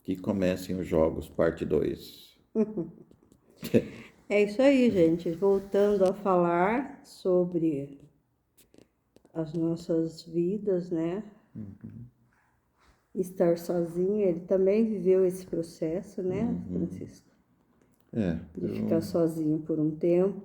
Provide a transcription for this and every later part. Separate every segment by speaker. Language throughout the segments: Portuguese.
Speaker 1: Que comecem os jogos, parte 2.
Speaker 2: É isso aí, gente. Voltando a falar sobre as nossas vidas, né? Estar sozinho, ele também viveu esse processo, né, Francisco? De ficar sozinho por um tempo.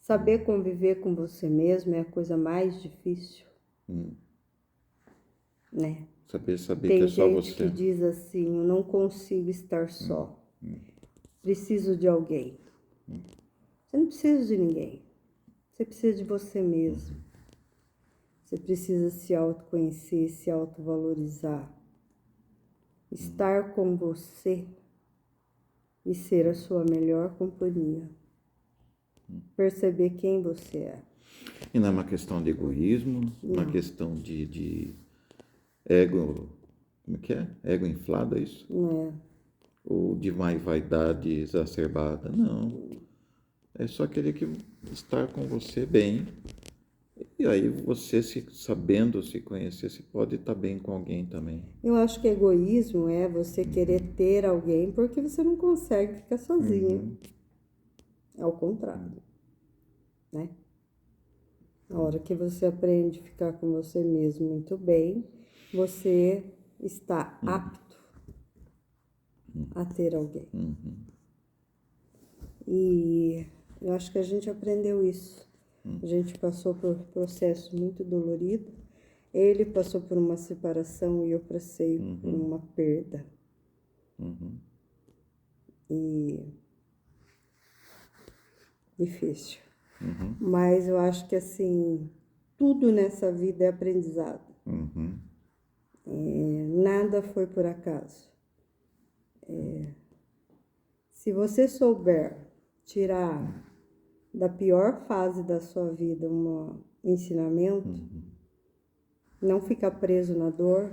Speaker 2: Saber conviver com você mesmo é a coisa mais difícil, né?
Speaker 1: Saber
Speaker 2: Tem
Speaker 1: que é só
Speaker 2: gente
Speaker 1: você.
Speaker 2: que diz assim, eu não consigo estar só. Preciso de alguém. Você não precisa de ninguém. Você precisa de você mesmo. Você precisa se autoconhecer, se autovalorizar. Estar com você e ser a sua melhor companhia. Perceber quem você é.
Speaker 1: E não é uma questão de egoísmo, uma questão de ego, como que é? Ego inflado, é isso?
Speaker 2: Né?
Speaker 1: Ou de mais vaidade exacerbada. Não. É só querer estar com você bem. E aí você, sabendo se conhecer, se pode estar bem com alguém também.
Speaker 2: Eu acho que egoísmo é você querer ter alguém porque você não consegue ficar sozinho. É o contrário, né? Na hora que você aprende a ficar com você mesmo muito bem, você está apto a ter alguém. E eu acho que a gente aprendeu isso. A gente passou por processo muito dolorido. Ele passou por uma separação e eu passei por uma perda. E difícil. Mas eu acho que assim, tudo nessa vida é aprendizado. Nada foi por acaso. Se você souber tirar da pior fase da sua vida um ensinamento, não ficar preso na dor,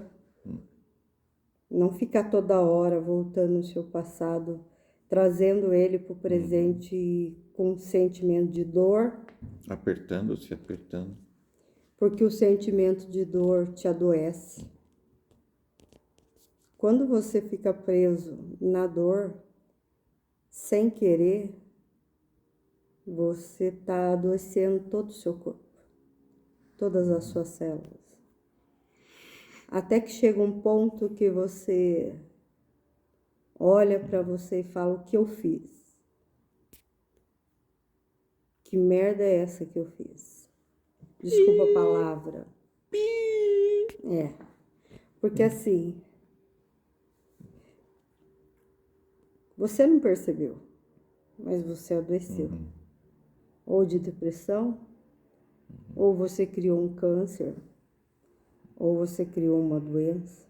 Speaker 2: não ficar toda hora voltando no seu passado, trazendo ele para o presente com um sentimento de dor,
Speaker 1: Apertando-se, apertando.
Speaker 2: porque o sentimento de dor te adoece. Quando você fica preso na dor, sem querer, você está adoecendo todo o seu corpo, todas as suas células. Até que chega um ponto que você olha para você e fala, o que eu fiz? Que merda é essa que eu fiz? Desculpa a palavra. É, porque assim, você não percebeu, mas você adoeceu. Ou de depressão, ou você criou um câncer, ou você criou uma doença.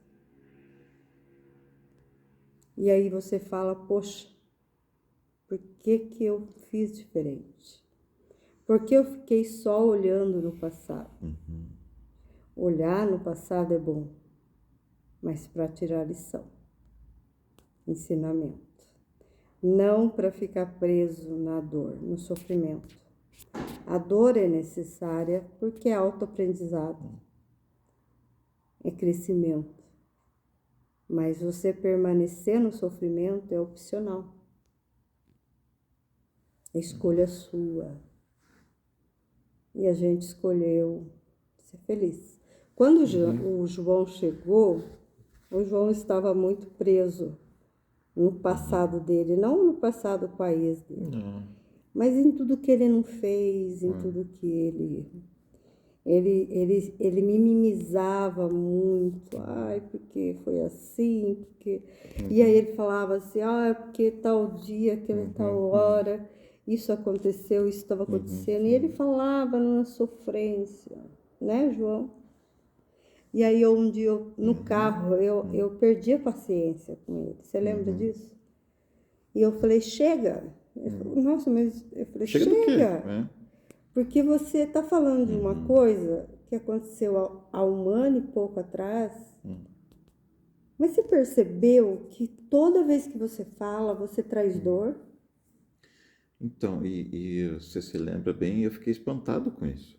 Speaker 2: E aí você fala, poxa, por que eu fiz diferente? Por que eu fiquei só olhando no passado? Olhar no passado é bom, mas para tirar lição, ensinamento. Não para ficar preso na dor, no sofrimento. A dor é necessária porque é autoaprendizado, é crescimento. Mas você permanecer no sofrimento é opcional. É escolha sua. E a gente escolheu ser feliz. Quando o João chegou, o João estava muito preso no passado dele, não no passado do país dele, mas em tudo que ele não fez, em tudo que ele minimizava muito, ai, porque foi assim, porque... E aí ele falava assim, porque tal dia, aquela tal hora, isso aconteceu, isso estava acontecendo, e ele falava numa sofrência, né, João? E aí um dia, no carro, eu perdi a paciência com ele, você lembra disso? E eu falei, chega! Ele falou, nossa, mas eu falei,
Speaker 1: Chega do quê?
Speaker 2: porque você está falando de uma coisa que aconteceu há um ano e pouco atrás, mas você percebeu que toda vez que você fala, você traz dor?
Speaker 1: Então, e você se lembra bem, eu fiquei espantado com isso.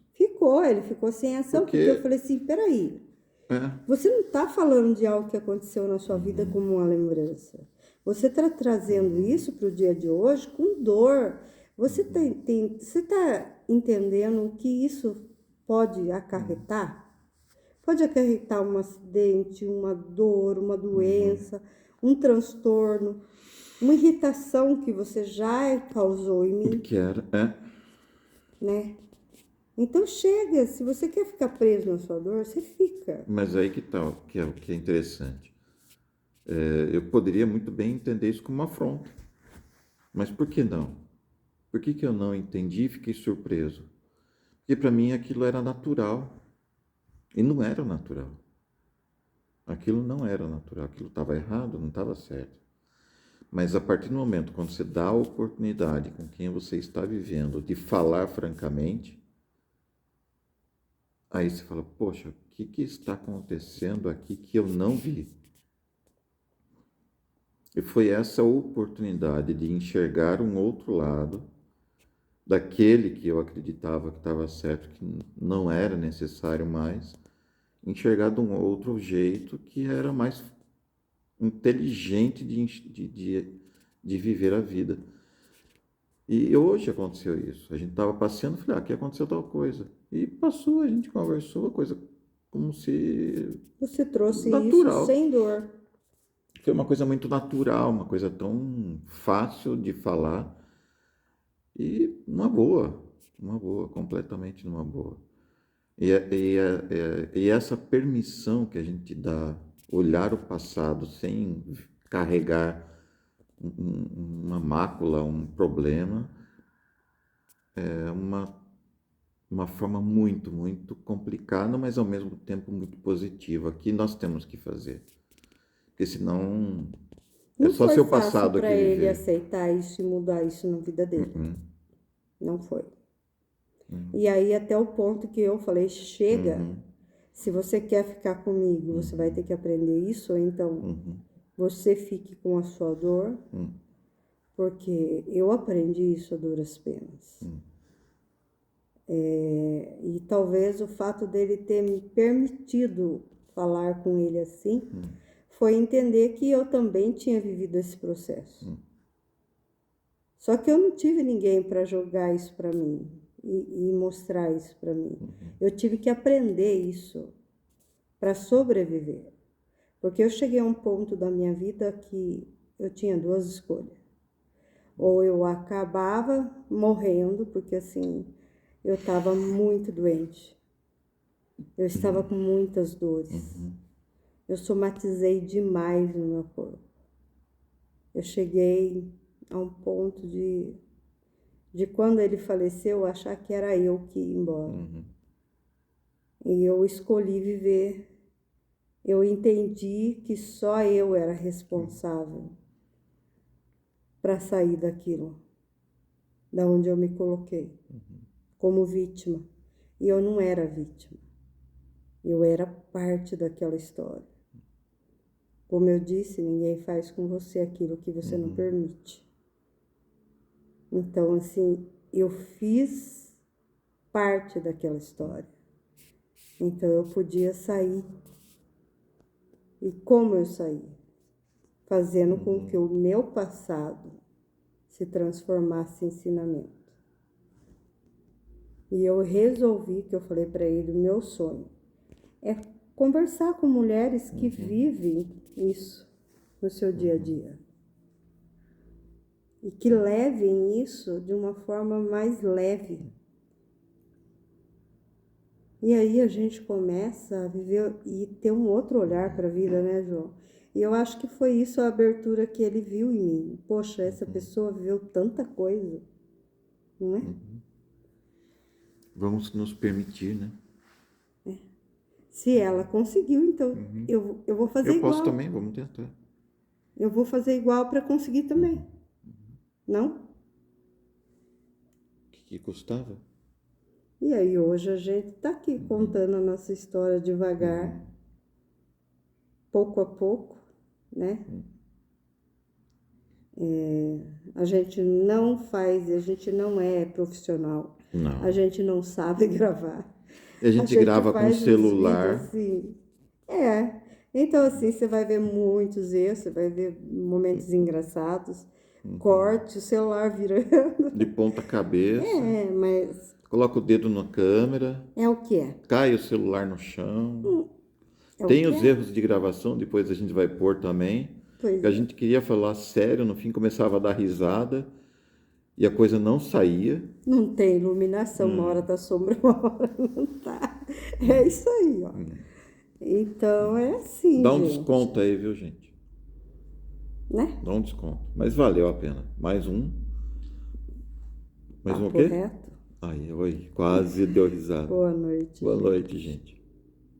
Speaker 2: Ele ficou sem ação, porque eu falei assim, peraí,
Speaker 1: É.
Speaker 2: Você não está falando de algo que aconteceu na sua vida como uma lembrança. Você está trazendo isso para o dia de hoje com dor. Você está entendendo o que isso pode acarretar? Pode acarretar um acidente, uma dor, uma doença, um transtorno, uma irritação que você já causou em mim,
Speaker 1: Que era, é.
Speaker 2: né? Então chega, se você quer ficar preso na sua dor, você fica.
Speaker 1: Mas aí que tal, que é o que é interessante. Eu poderia muito bem entender isso como uma afronta. Mas por que não? Por que que eu não entendi e fiquei surpreso? Porque para mim aquilo era natural. E não era natural. Aquilo não era natural. Aquilo estava errado, não estava certo. Mas a partir do momento quando você dá a oportunidade com quem você está vivendo de falar francamente, aí você fala, poxa, o que está acontecendo aqui que eu não vi? E foi essa oportunidade de enxergar um outro lado daquele que eu acreditava que estava certo, que não era necessário mais, enxergar de um outro jeito que era mais inteligente de viver a vida. E hoje aconteceu isso. A gente estava passeando e falei, aqui aconteceu tal coisa. E passou, a gente conversou, a coisa como se
Speaker 2: Você trouxe isso
Speaker 1: natural.
Speaker 2: sem dor.
Speaker 1: Foi uma coisa muito natural, uma coisa tão fácil de falar e numa boa, completamente numa boa. E essa permissão que a gente dá, olhar o passado sem carregar uma mácula, um problema, é uma forma muito, muito complicada, mas ao mesmo tempo muito positiva, que nós temos que fazer. Porque senão é
Speaker 2: Não
Speaker 1: só
Speaker 2: foi
Speaker 1: seu
Speaker 2: fácil
Speaker 1: passado
Speaker 2: para
Speaker 1: aqui
Speaker 2: ele
Speaker 1: viver.
Speaker 2: aceitar isso e mudar isso na vida dele. Não foi. E aí até o ponto que eu falei, chega, se você quer ficar comigo, você vai ter que aprender isso, ou então você fique com a sua dor, porque eu aprendi isso a duras penas. E talvez o fato dele ter me permitido falar com ele assim, foi entender que eu também tinha vivido esse processo. Só que eu não tive ninguém para jogar isso para mim e mostrar isso para mim. Eu tive que aprender isso para sobreviver. Porque eu cheguei a um ponto da minha vida que eu tinha duas escolhas. Ou eu acabava morrendo, porque assim, eu estava muito doente. Eu estava com muitas dores. Eu somatizei demais no meu corpo. Eu cheguei a um ponto de quando ele faleceu, achar que era eu que ia embora. E eu escolhi viver. Eu entendi que só eu era responsável para sair daquilo, da onde eu me coloquei, como vítima. E eu não era vítima. Eu era parte daquela história. Como eu disse, ninguém faz com você aquilo que você não permite. Então, assim, eu fiz parte daquela história. Então, eu podia sair. E como eu saí? Fazendo com que o meu passado se transformasse em ensinamento. E eu resolvi, que eu falei para ele, o meu sonho é conversar com mulheres que vivem isso no seu dia a dia. E que levem isso de uma forma mais leve. E aí a gente começa a viver e ter um outro olhar para a vida, né, João? E eu acho que foi isso a abertura que ele viu em mim. Poxa, essa pessoa viveu tanta coisa, não é?
Speaker 1: Vamos nos permitir, né?
Speaker 2: Se ela conseguiu, então eu vou fazer
Speaker 1: Eu
Speaker 2: igual.
Speaker 1: posso também, vamos tentar.
Speaker 2: Eu vou fazer igual para conseguir também. Não?
Speaker 1: O que custava?
Speaker 2: E aí hoje a gente está aqui contando a nossa história devagar, pouco a pouco, né? A gente não faz, a gente não é profissional.
Speaker 1: Não.
Speaker 2: A gente não sabe gravar.
Speaker 1: E a gente grava com
Speaker 2: faz os vídeos
Speaker 1: celular.
Speaker 2: assim, É. Então, assim, você vai ver muitos erros, você vai ver momentos engraçados, corte, o celular virando.
Speaker 1: De ponta cabeça,
Speaker 2: É, mas
Speaker 1: coloca o dedo na câmera,
Speaker 2: é o que é.
Speaker 1: cai o celular no chão.
Speaker 2: É o
Speaker 1: Tem
Speaker 2: que
Speaker 1: os
Speaker 2: é.
Speaker 1: erros de gravação, depois a gente vai pôr também. Que
Speaker 2: Pois
Speaker 1: a
Speaker 2: é.
Speaker 1: gente queria falar sério, no fim começava a dar risada e a coisa não saía.
Speaker 2: Não tem iluminação, uma hora tá sombra, uma hora não tá. É isso aí, ó. Então é assim,
Speaker 1: Dá um
Speaker 2: gente,
Speaker 1: desconto aí, viu, gente?
Speaker 2: né?
Speaker 1: Dá um desconto. Mas valeu a pena. Mais um. Mais um o
Speaker 2: Papo
Speaker 1: quê?
Speaker 2: reto.
Speaker 1: Ai, oi, quase deu risada.
Speaker 2: Boa noite,
Speaker 1: Boa
Speaker 2: gente.
Speaker 1: noite, gente.